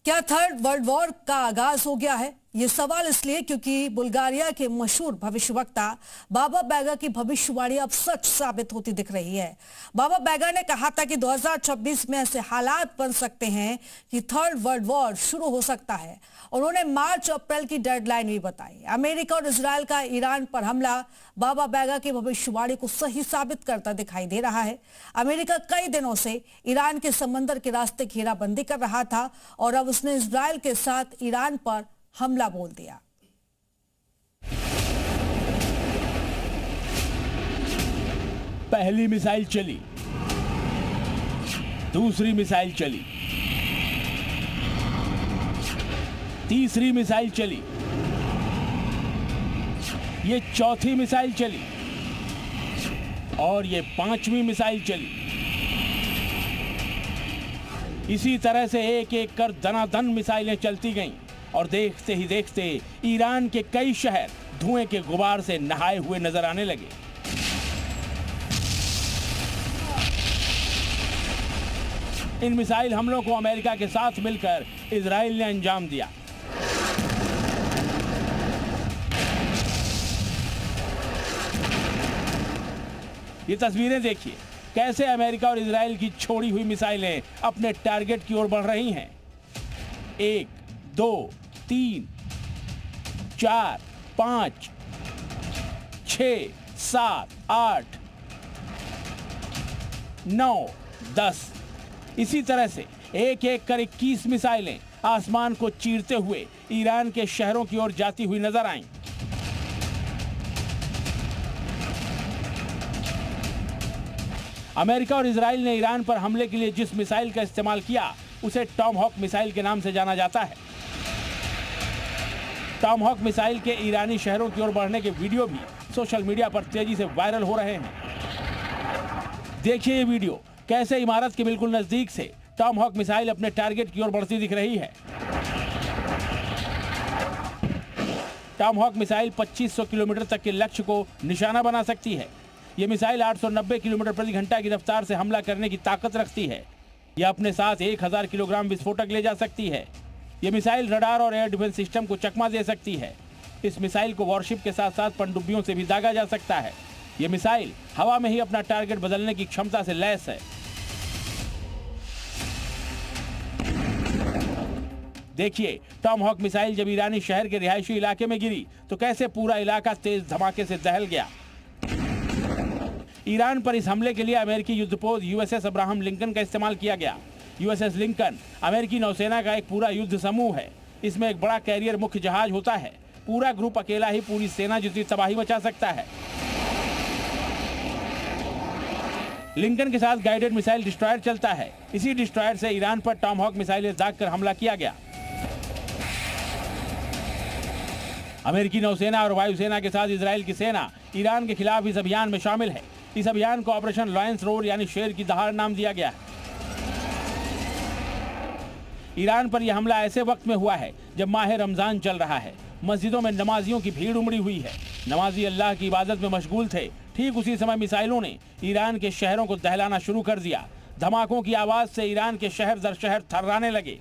क्या third world war का आगाज हो गया है? ये सवाल इसलिए क्योंकि बुल्गारिया के मशहूर भविष्यवक्ता बाबा बैगा की भविष्यवाणी अब सच साबित होती दिख रही है। बाबा बैगा ने कहा था कि 2026 में ऐसे हालात बन सकते हैं कि थर्ड वर्ल्ड वॉर शुरू हो सकता है। उन्होंने मार्च अप्रैल की डेडलाइन भी बताई। अमेरिका और इजरायल का ईरान पर हमला बाबा बैगा की भविष्यवाणी को सही साबित करता दिखाई दे रहा है। अमेरिका कई दिनों से ईरान के समंदर के रास्ते घेराबंदी कर रहा था और अब उसने इजरायल के साथ ईरान पर हमला बोल दिया। पहली मिसाइल चली, दूसरी मिसाइल चली, तीसरी मिसाइल चली, ये चौथी मिसाइल चली और ये पांचवी मिसाइल चली। इसी तरह से एक एक कर दनादन मिसाइलें चलती गईं और देखते ही देखते ईरान के कई शहर धुएं के गुबार से नहाए हुए नजर आने लगे। इन मिसाइल हमलों को अमेरिका के साथ मिलकर इजराइल ने अंजाम दिया। ये तस्वीरें देखिए, कैसे अमेरिका और इजराइल की छोड़ी हुई मिसाइलें अपने टारगेट की ओर बढ़ रही हैं। 1, 2, 3, 4, 5, 6, 7, 8, 9, 10। इसी तरह से एक एक कर 21 मिसाइलें आसमान को चीरते हुए ईरान के शहरों की ओर जाती हुई नजर आईं। अमेरिका और इजराइल ने ईरान पर हमले के लिए जिस मिसाइल का इस्तेमाल किया उसे टॉमहॉक मिसाइल के नाम से जाना जाता है। टॉमहॉक मिसाइल के ईरानी शहरों की ओर बढ़ने के वीडियो भी सोशल मीडिया पर तेजी से वायरल हो रहे हैं। देखिए ये वीडियो, कैसे इमारत के बिल्कुल नजदीक से टॉमहॉक मिसाइल अपने टारगेट की ओर बढ़ती दिख रही है। टॉमहॉक मिसाइल 2500 किलोमीटर तक के लक्ष्य को निशाना बना सकती है। यह मिसाइल 890 किलोमीटर प्रति घंटा की रफ्तार से हमला करने की ताकत रखती है। यह अपने साथ 1000 किलोग्राम विस्फोटक ले जा सकती है। यह मिसाइल रडार और एयर डिफेंस सिस्टम को चकमा दे सकती है। इस मिसाइल को वॉरशिप के साथ साथ पनडुब्बियों से भी दागा जा सकता है। यह मिसाइल हवा में ही अपना टारगेट बदलने की क्षमता से लैस है। देखिए, टॉमहॉक मिसाइल जब ईरानी शहर के रिहायशी इलाके में गिरी तो कैसे पूरा इलाका तेज धमाके से दहल गया। ईरान पर इस हमले के लिए अमेरिकी युद्धपोत यूएसएस अब्राहम लिंकन का इस्तेमाल किया गया। यूएसएस लिंकन अमेरिकी नौसेना का एक पूरा युद्ध समूह है। इसमें एक बड़ा कैरियर मुख्य जहाज होता है। पूरा ग्रुप अकेला ही पूरी सेना जितनी तबाही मचा सकता है। लिंकन के साथ गाइडेड मिसाइल डिस्ट्रॉयर चलता है। इसी डिस्ट्रॉयर से ईरान पर टॉमहॉक मिसाइलें दागकर हमला किया गया। अमेरिकी नौसेना और वायुसेना के साथ इजराइल की सेना ईरान के खिलाफ इस अभियान में शामिल है। इस अभियान को ऑपरेशन लॉयंस रोर यानी शेर की दहाड़ नाम दिया गया है। ईरान पर यह हमला ऐसे वक्त में हुआ है जब माह रमजान चल रहा है। मस्जिदों में नमाजियों की भीड़ उमड़ी हुई है। नमाजी अल्लाह की इबादत में मशगूल थे। ठीक उसी समय मिसाइलों ने ईरान के शहरों को दहलाना शुरू कर दिया। धमाकों की आवाज से ईरान के शहर दर शहर थर्राने लगे।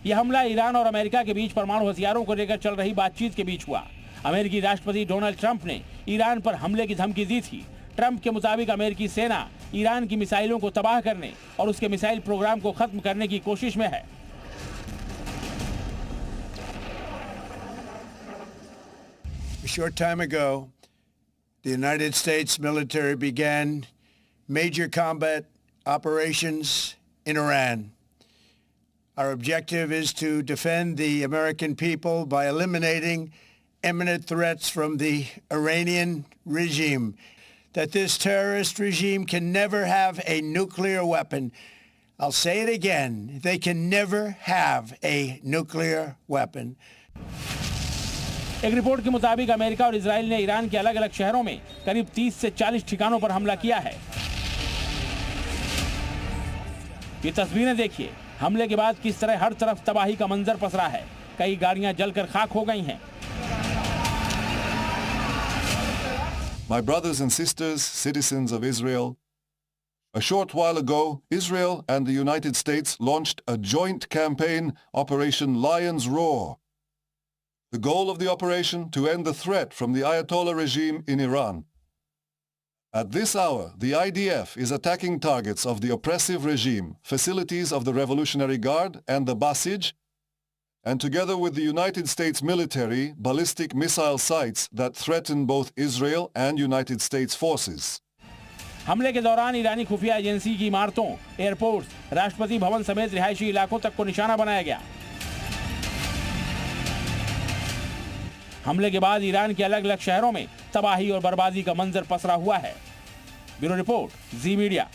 यह हमला ईरान और अमेरिका के बीच परमाणु हथियारों को लेकर चल रही बातचीत के बीच हुआ। अमेरिकी राष्ट्रपति डोनाल्ड ट्रंप ने ईरान पर हमले की धमकी दी थी। ट्रंप के मुताबिक अमेरिकी सेना ईरान की मिसाइलों को तबाह करने और उसके मिसाइल प्रोग्राम को खत्म करने की कोशिश में है। A short time ago, the United States military began major combat operations in Iran. Our objective is to defend the American people by eliminating imminent threats from the Iranian regime, that this terrorist regime can never have a nuclear weapon. I'll say it again, they can never have a nuclear weapon. एक report के मुताबिक America और Israel ने Iran के अलग अलग शहरों में करीब 30 से 40 ठिकानों पर हमला किया है। ये तस्वीरें देखिए, हमले के बाद किस तरह हर तरफ तबाही का मंजर पसरा है। कई गाड़ियां जलकर खाक हो गई हैं। My brothers and sisters, citizens of Israel, A short while ago, Israel and the United States launched a joint campaign, Operation Lion's Roar. The goal of the operation to end the threat from the Ayatollah regime in Iran. At this hour, the IDF is attacking targets of the oppressive regime, facilities of the Revolutionary Guard and the Basij, and together with the United States military, ballistic missile sites that threaten both Israel and United States forces. हमले के दौरान ईरानी खुफिया agency की इमारतों, airports, Rashtrapati Bhavan समेत रिहायशी इलाकों तक को निशाना बनाया गया। हमले के बाद ईरान के अलग अलग शहरों में तबाही और बर्बादी का मंजर पसरा हुआ है। ब्यूरो रिपोर्ट, जी मीडिया।